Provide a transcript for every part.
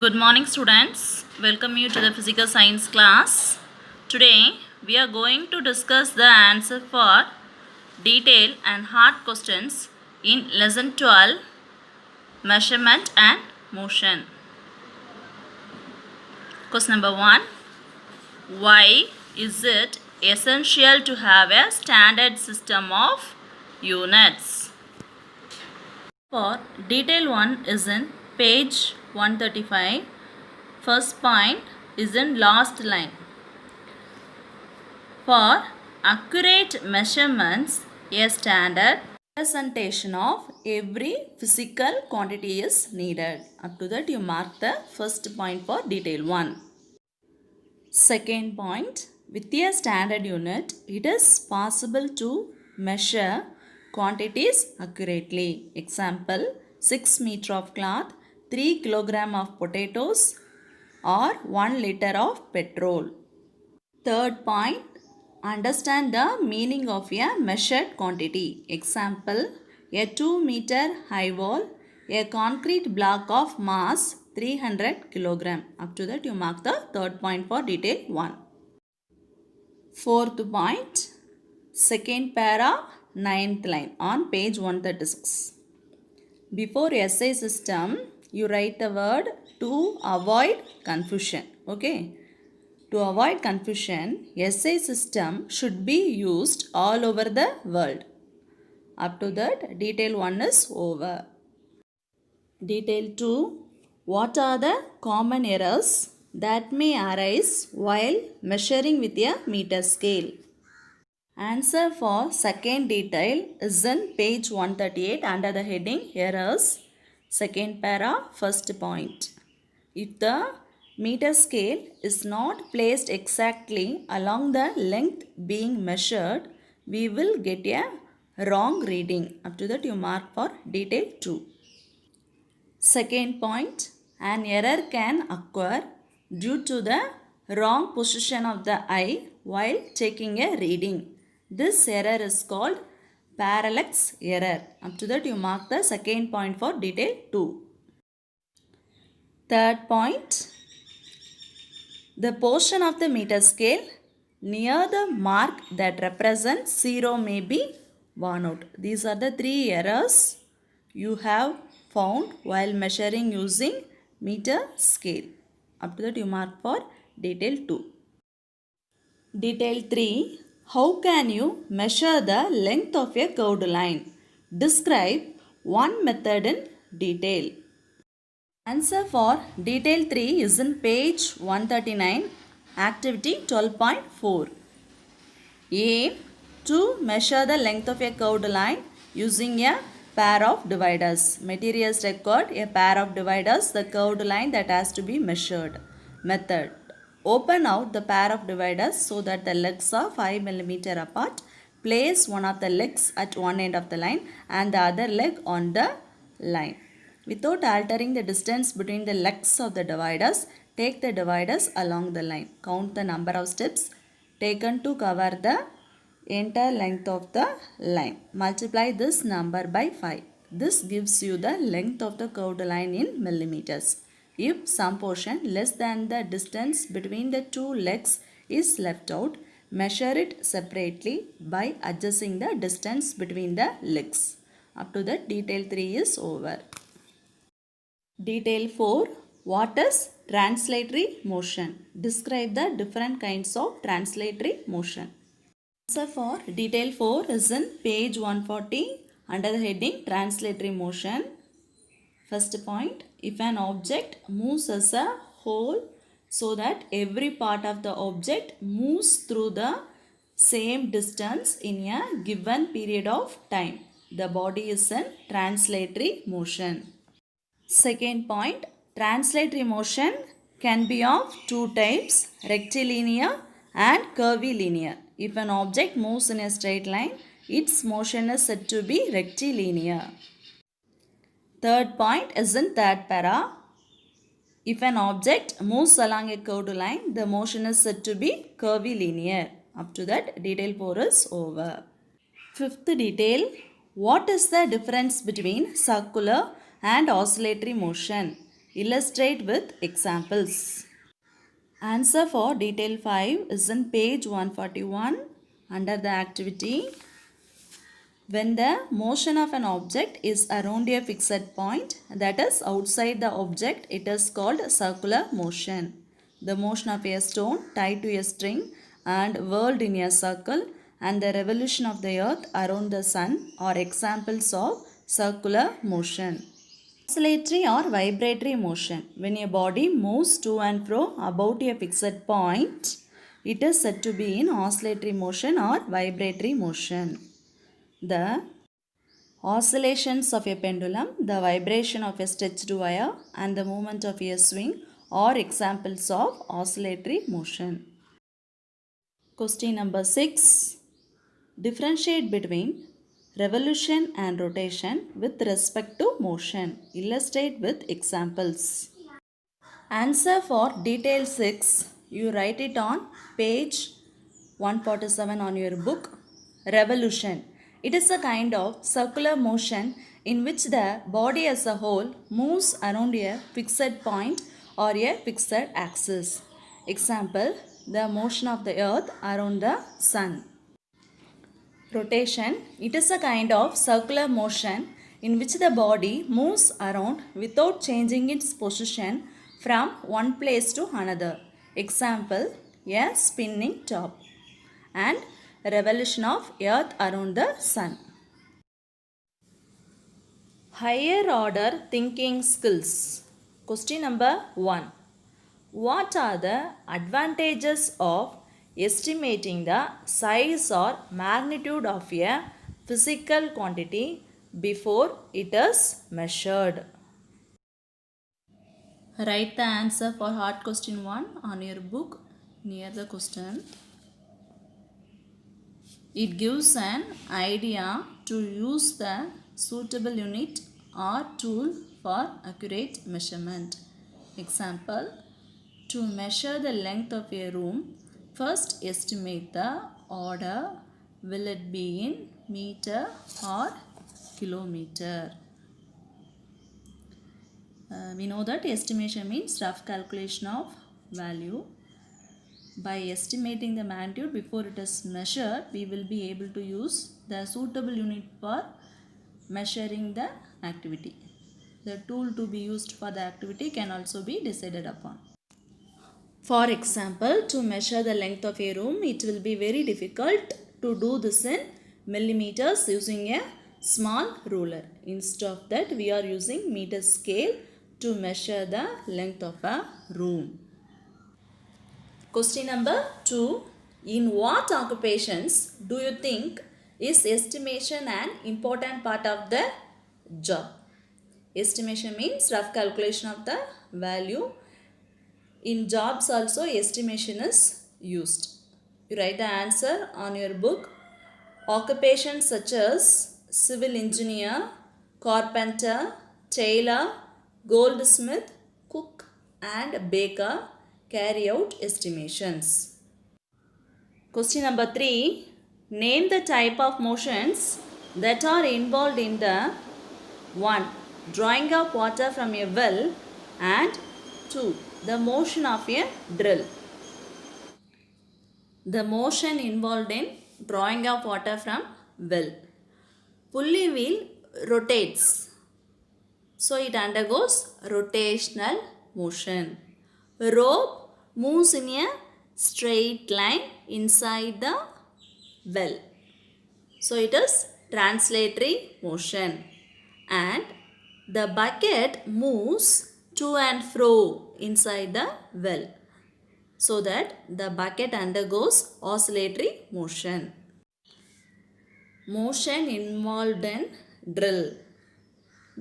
Good morning, students. Welcome you to the physical science class. Today, we are going to discuss the answer for detailed and hard questions in lesson 12, measurement and motion. Question number 1. Why is it essential to have a standard system of units? For detail 1 is in page 135. First point is in last line. For accurate measurements, a standard representation of every physical quantity is needed. Up to that you mark the first point for detail 1. Second point, with a standard unit, it is possible to measure quantities accurately. Example, 6 meter of cloth, 3 kilogram of potatoes or 1 liter of petrol. Third point, understand the meaning of a measured quantity. Example, a 2-meter high wall, a concrete block of mass 300 kilogram. Up to that you mark the third point for detail 1. Fourth point, second para, ninth line on page 136. Before essay system, you write the word to avoid confusion. Okay. To avoid confusion, essay system should be used all over the world. Up to that, detail 1 is over. Detail 2. What are the common errors that may arise while measuring with a meter scale? Answer for second detail is in page 138 under the heading Errors. Second para, first point. If the meter scale is not placed exactly along the length being measured, we will get a wrong reading. Up to that you mark for detail 2. Second point, an error can occur due to the wrong position of the eye while taking a reading. This error is called parallax error. Up to that you mark the second point for detail 2. Third point, the portion of the meter scale near the mark that represents 0 may be worn out. These are the 3 errors you have found while measuring using meter scale. Up to that you mark for detail 2. Detail 3. How can you measure the length of a curved line? Describe one method in detail. Answer for detail 3 is in page 139, activity 12.4. Aim to measure the length of a curved line using a pair of dividers. Materials required a pair of dividers, the curved line that has to be measured. Method. Open out the pair of dividers so that the legs are 5 mm apart. Place one of the legs at one end of the line and the other leg on the line. Without altering the distance between the legs of the dividers, take the dividers along the line. Count the number of steps taken to cover the entire length of the line. Multiply this number by 5. This gives you the length of the curved line in millimeters. If some portion less than the distance between the two legs is left out, measure it separately by adjusting the distance between the legs. Up to that, detail 3 is over. Detail 4. What is translatory motion? Describe the different kinds of translatory motion. Answer for detail 4 is in page 140 under the heading translatory motion. First point, if an object moves as a whole so that every part of the object moves through the same distance in a given period of time, the body is in translatory motion. Second point, translatory motion can be of two types, rectilinear and curvilinear. If an object moves in a straight line, its motion is said to be rectilinear. Third point is in third para. If an object moves along a curved line, the motion is said to be curvilinear. Up to that, detail 4 is over. Fifth detail, what is the difference between circular and oscillatory motion? Illustrate with examples. Answer for detail 5 is in page 141 under the activity. When the motion of an object is around a fixed point, that is outside the object, it is called circular motion. The motion of a stone tied to a string and whirled in a circle and the revolution of the earth around the sun are examples of circular motion. Oscillatory or vibratory motion. When a body moves to and fro about a fixed point, it is said to be in oscillatory motion or vibratory motion. The oscillations of a pendulum, the vibration of a stretched wire, and the movement of a swing are examples of oscillatory motion. Question number 6. Differentiate between revolution and rotation with respect to motion. Illustrate with examples. Answer for detail 6. You write it on page 147 on your book. Revolution. It is a kind of circular motion in which the body as a whole moves around a fixed point or a fixed axis. Example, the motion of the earth around the sun. Rotation. It is a kind of circular motion in which the body moves around without changing its position from one place to another. Example, a spinning top. And revolution of earth around the sun. Higher order thinking skills. Question number 1. What are the advantages of estimating the size or magnitude of a physical quantity before it is measured? Write the answer for hard question 1 on your book near the question. It gives an idea to use the suitable unit or tool for accurate measurement. Example, to measure the length of a room, first estimate the order. Will it be in meter or kilometer? We know that estimation means rough calculation of value. By estimating the magnitude before it is measured, we will be able to use the suitable unit for measuring the activity. The tool to be used for the activity can also be decided upon. For example, to measure the length of a room, it will be very difficult to do this in millimeters using a small ruler. Instead of that, we are using meter scale to measure the length of a room. Question number 2. In what occupations do you think is estimation an important part of the job? Estimation means rough calculation of the value. In jobs also estimation is used. You write the answer on your book. Occupations such as civil engineer, carpenter, tailor, goldsmith, cook and baker carry out estimations. Question number 3. Name the type of motions that are involved in the 1. Drawing of water from a well and 2. The motion of a drill. The motion involved in drawing of water from well. Pulley wheel rotates, so it undergoes rotational motion. Rope moves in a straight line inside the well, so it is translatory motion. And the bucket moves to and fro inside the well, so that the bucket undergoes oscillatory motion. Motion involved in drill.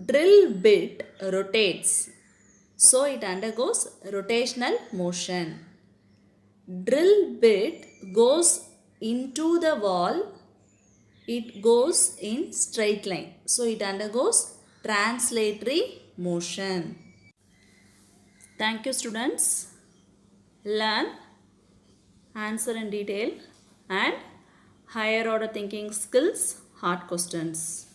Drill bit rotates, so it undergoes rotational motion. Drill bit goes into the wall, it goes in straight line, so it undergoes translatory motion. Thank you students. Learn, answer in detail and higher order thinking skills, hard questions.